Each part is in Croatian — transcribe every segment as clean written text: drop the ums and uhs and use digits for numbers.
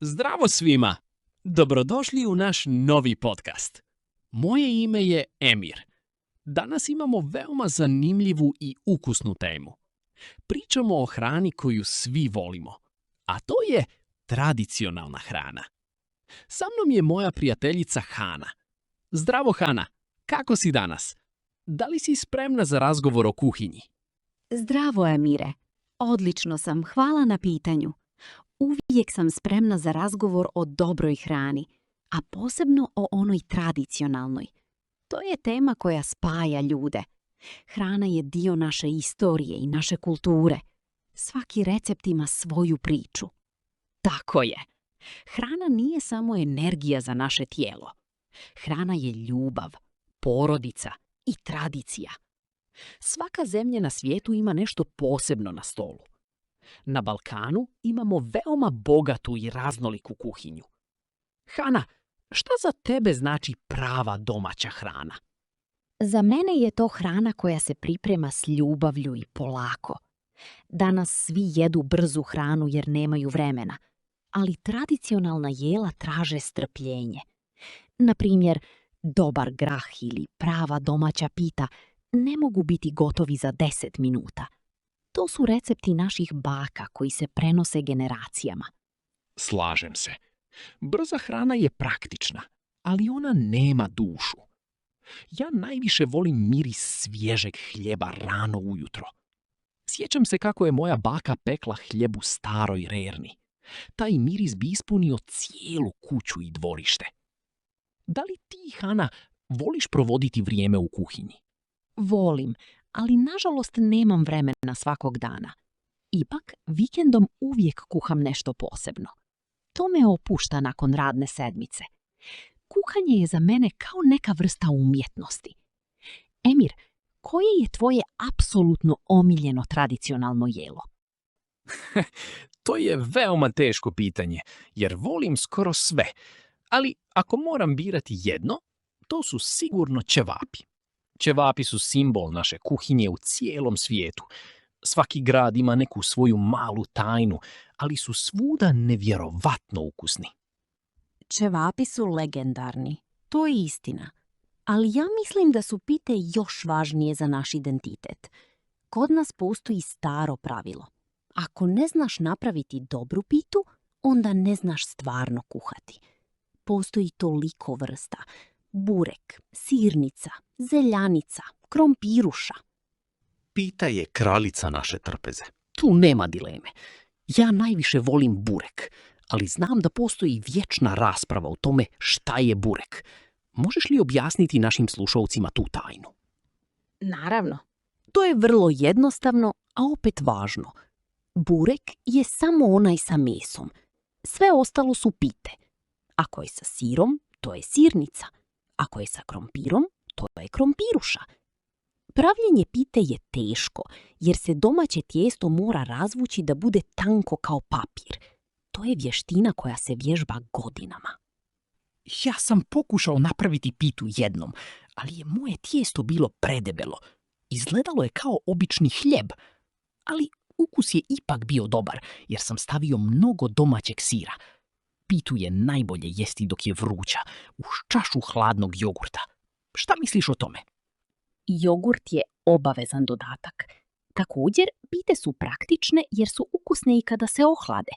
Zdravo svima! Dobrodošli u naš novi podcast. Moje ime je Emir. Danas imamo veoma zanimljivu i ukusnu temu. Pričamo o hrani koju svi volimo, a to je tradicionalna hrana. Sa mnom je moja prijateljica Hana. Zdravo Hana, kako si danas? Da li si spremna za razgovor o kuhinji? Zdravo, Emire. Odlično sam, hvala na pitanju. Uvijek sam spremna za razgovor o dobroj hrani, a posebno o onoj tradicionalnoj. To je tema koja spaja ljude. Hrana je dio naše istorije i naše kulture. Svaki recept ima svoju priču. Tako je. Hrana nije samo energija za naše tijelo. Hrana je ljubav, porodica i tradicija. Svaka zemlja na svijetu ima nešto posebno na stolu. Na Balkanu imamo veoma bogatu i raznoliku kuhinju. Hana, šta za tebe znači prava domaća hrana? Za mene je to hrana koja se priprema s ljubavlju i polako. Danas svi jedu brzu hranu jer nemaju vremena, ali tradicionalna jela traže strpljenje. Na primjer, dobar grah ili prava domaća pita ne mogu biti gotovi za 10 minuta. To su recepti naših baka koji se prenose generacijama. Slažem se. Brza hrana je praktična, ali ona nema dušu. Ja najviše volim miris svježeg hljeba rano ujutro. Sjećam se kako je moja baka pekla hljeb u staroj rerni. Taj miris bi ispunio cijelu kuću i dvorište. Da li ti, Hana, voliš provoditi vrijeme u kuhinji? Volim, ali nažalost nemam vremena svakog dana. Ipak, vikendom uvijek kuham nešto posebno. To me opušta nakon radne sedmice. Kuhanje je za mene kao neka vrsta umjetnosti. Emir, koje je tvoje apsolutno omiljeno tradicionalno jelo? To je veoma teško pitanje, jer volim skoro sve. Ali ako moram birati jedno, to su sigurno ćevapi. Ćevapi su simbol naše kuhinje u cijelom svijetu. Svaki grad ima neku svoju malu tajnu, ali su svuda nevjerovatno ukusni. Ćevapi su legendarni, to je istina. Ali ja mislim da su pite još važnije za naš identitet. Kod nas postoji staro pravilo. Ako ne znaš napraviti dobru pitu, onda ne znaš stvarno kuhati. Postoji toliko vrsta. Burek, sirnica, zeljanica, krompiruša. Pita je kraljica naše trpeze. Tu nema dileme. Ja najviše volim burek, ali znam da postoji vječna rasprava o tome šta je burek. Možeš li objasniti našim slušalcima tu tajnu? Naravno. To je vrlo jednostavno, a opet važno. Burek je samo onaj sa mesom. Sve ostalo su pite. Ako je sa sirom, to je sirnica. Ako je sa krompirom, to je krompiruša. Pravljenje pite je teško, jer se domaće tijesto mora razvući da bude tanko kao papir. To je vještina koja se vježba godinama. Ja sam pokušao napraviti pitu jednom, ali je moje tijesto bilo predebelo. Izgledalo je kao obični hljeb, ali ukus je ipak bio dobar, jer sam stavio mnogo domaćeg sira. Pitu je najbolje jesti dok je vruća, uz čašu hladnog jogurta. Šta misliš o tome? Jogurt je obavezan dodatak. Također, pite su praktične jer su ukusne i kada se ohlade.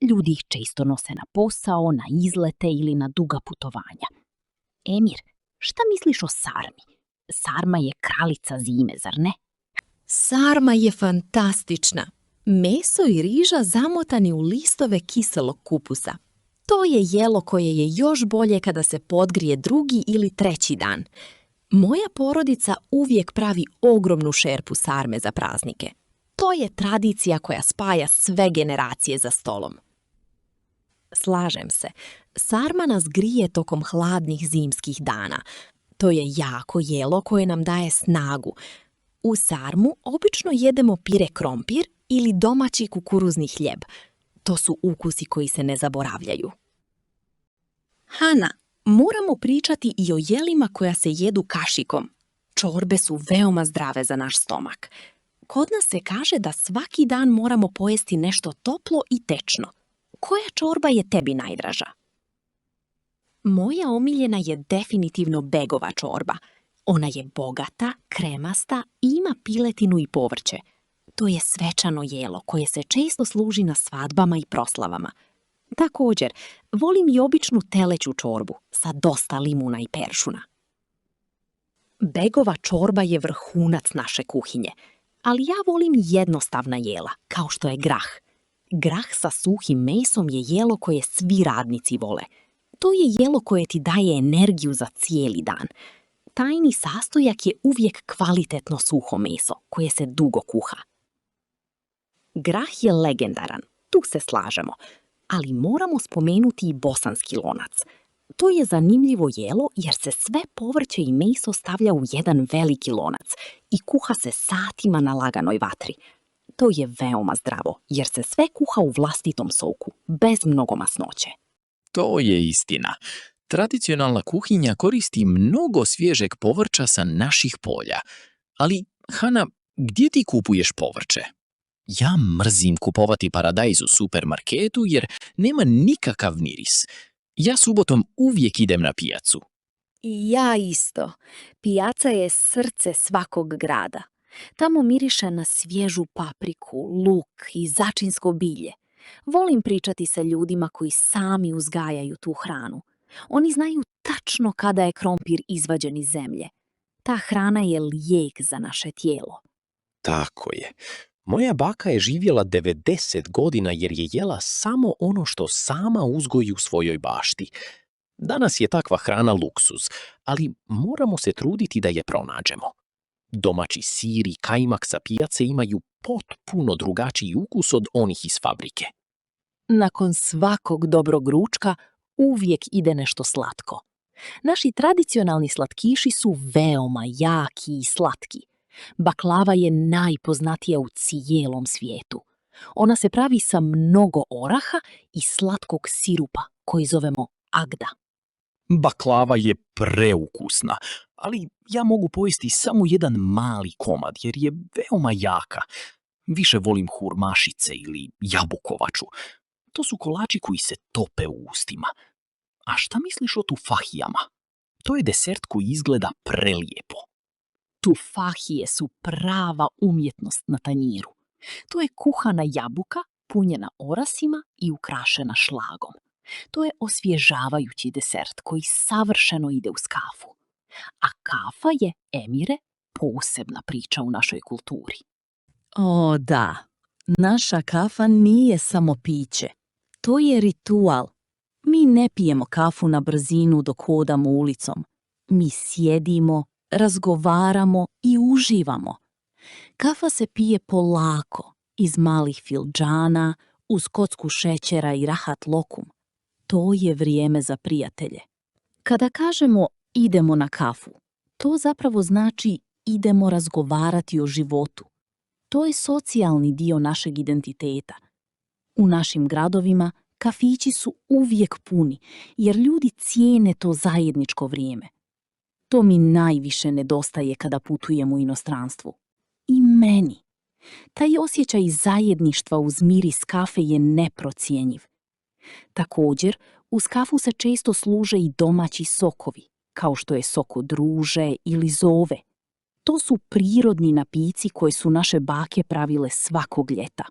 Ljudi ih često nose na posao, na izlete ili na duga putovanja. Emir, šta misliš o sarmi? Sarma je kraljica zime, zar ne? Sarma je fantastična. Meso i riža zamotani u listove kiselog kupusa. To je jelo koje je još bolje kada se podgrije drugi ili treći dan. Moja porodica uvijek pravi ogromnu šerpu sarme za praznike. To je tradicija koja spaja sve generacije za stolom. Slažem se, sarma nas grije tokom hladnih zimskih dana. To je jako jelo koje nam daje snagu. U sarmu obično jedemo pire krompir ili domaći kukuruzni hljeb. To su ukusi koji se ne zaboravljaju. Hana, moramo pričati i o jelima koja se jedu kašikom. Čorbe su veoma zdrave za naš stomak. Kod nas se kaže da svaki dan moramo pojesti nešto toplo i tečno. Koja čorba je tebi najdraža? Moja omiljena je definitivno begova čorba. Ona je bogata, kremasta i ima piletinu i povrće. To je svečano jelo koje se često služi na svadbama i proslavama. Također, volim i običnu teleću čorbu sa dosta limuna i peršuna. Begova čorba je vrhunac naše kuhinje, ali ja volim jednostavna jela, kao što je grah. Grah sa suhim mesom je jelo koje svi radnici vole. To je jelo koje ti daje energiju za cijeli dan. Tajni sastojak je uvijek kvalitetno suho meso koje se dugo kuha. Grah je legendaran, tu se slažemo, ali moramo spomenuti i bosanski lonac. To je zanimljivo jelo jer se sve povrće i meso stavlja u jedan veliki lonac i kuha se satima na laganoj vatri. To je veoma zdravo jer se sve kuha u vlastitom soku, bez mnogo masnoće. To je istina. Tradicionalna kuhinja koristi mnogo svježeg povrća sa naših polja. Ali, Hana, gdje ti kupuješ povrće? Ja mrzim kupovati paradajz u supermarketu jer nema nikakav miris. Ja subotom uvijek idem na pijacu. I ja isto. Pijaca je srce svakog grada. Tamo miriše na svježu papriku, luk i začinsko bilje. Volim pričati sa ljudima koji sami uzgajaju tu hranu. Oni znaju tačno kada je krompir izvađen iz zemlje. Ta hrana je lijek za naše tijelo. Tako je. Moja baka je živjela 90 godina jer je jela samo ono što sama uzgoji u svojoj bašti. Danas je takva hrana luksuz, ali moramo se truditi da je pronađemo. Domaći sir i kajmak sa pijace imaju potpuno drugačiji ukus od onih iz fabrike. Nakon svakog dobrog ručka uvijek ide nešto slatko. Naši tradicionalni slatkiši su veoma jaki i slatki. Baklava je najpoznatija u cijelom svijetu. Ona se pravi sa mnogo oraha i slatkog sirupa koji zovemo agda. Baklava je preukusna, ali ja mogu pojesti samo jedan mali komad jer je veoma jaka. Više volim hurmašice ili jabukovaču. To su kolači koji se tope u ustima. A šta misliš o tufahijama? To je desert koji izgleda prelijepo. Tufahije su prava umjetnost na tanjiru. To je kuhana jabuka, punjena orasima i ukrašena šlagom. To je osvježavajući desert koji savršeno ide uz kafu. A kafa je, Emire, posebna priča u našoj kulturi. O da, naša kafa nije samo piće. To je ritual. Mi ne pijemo kafu na brzinu dok hodamo ulicom. Mi sjedimo, razgovaramo i uživamo. Kafa se pije polako, iz malih filđana, uz kocku šećera i rahat lokum. To je vrijeme za prijatelje. Kada kažemo idemo na kafu, to zapravo znači idemo razgovarati o životu. To je socijalni dio našeg identiteta. U našim gradovima kafići su uvijek puni, jer ljudi cijene to zajedničko vrijeme. To mi najviše nedostaje kada putujem u inostranstvu. I meni. Taj osjećaj zajedništva uz miris kafe je neprocjenjiv. Također, uz kafu se često služe i domaći sokovi, kao što je sok od ruže ili zove. To su prirodni napici koje su naše bake pravile svakog ljeta.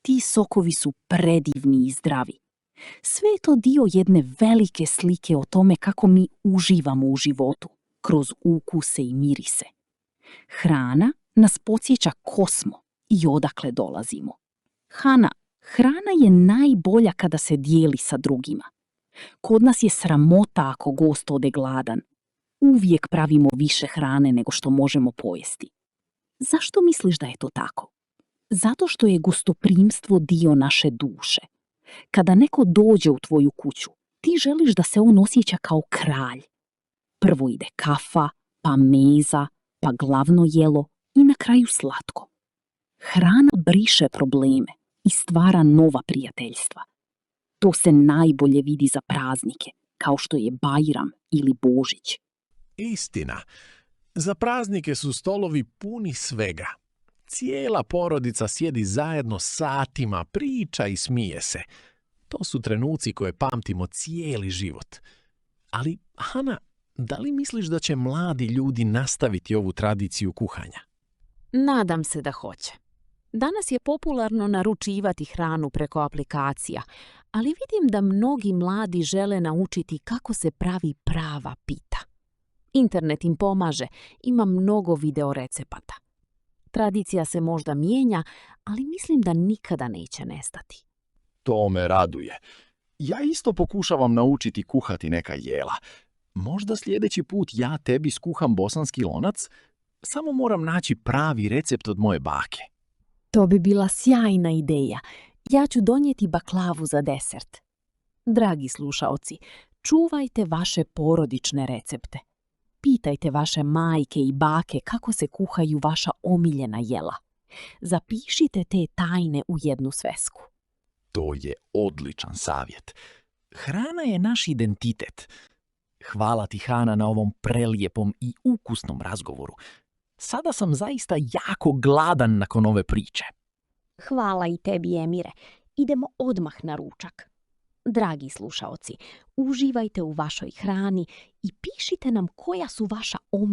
Ti sokovi su predivni i zdravi. Sve je to dio jedne velike slike o tome kako mi uživamo u životu, kroz ukuse i mirise. Hrana nas podsjeća ko smo i odakle dolazimo. Hana, hrana je najbolja kada se dijeli sa drugima. Kod nas je sramota ako gost ode gladan. Uvijek pravimo više hrane nego što možemo pojesti. Zašto misliš da je to tako? Zato što je gostoprimstvo dio naše duše. Kada neko dođe u tvoju kuću, ti želiš da se on osjeća kao kralj. Prvo ide kafa, pa meza, pa glavno jelo i na kraju slatko. Hrana briše probleme i stvara nova prijateljstva. To se najbolje vidi za praznike, kao što je Bajram ili Božić. Istina. Za praznike su stolovi puni svega. Cijela porodica sjedi zajedno satima, priča i smije se. To su trenuci koje pamtimo cijeli život. Ali, Hana, da li misliš da će mladi ljudi nastaviti ovu tradiciju kuhanja? Nadam se da hoće. Danas je popularno naručivati hranu preko aplikacija, ali vidim da mnogi mladi žele naučiti kako se pravi prava pita. Internet im pomaže, ima mnogo video recepata. Tradicija se možda mijenja, ali mislim da nikada neće nestati. To me raduje. Ja isto pokušavam naučiti kuhati neka jela. Možda sljedeći put ja tebi skuham bosanski lonac, samo moram naći pravi recept od moje bake. To bi bila sjajna ideja. Ja ću donijeti baklavu za desert. Dragi slušaoci, čuvajte vaše porodične recepte. Pitajte vaše majke i bake kako se kuhaju vaša omiljena jela. Zapišite te tajne u jednu svesku. To je odličan savjet. Hrana je naš identitet. Hvala ti, Hana, na ovom prelijepom i ukusnom razgovoru. Sada sam zaista jako gladan nakon ove priče. Hvala i tebi, Emire. Idemo odmah na ručak. Dragi slušaoci, uživajte u vašoj hrani i pišite nam koja su vaša omiljena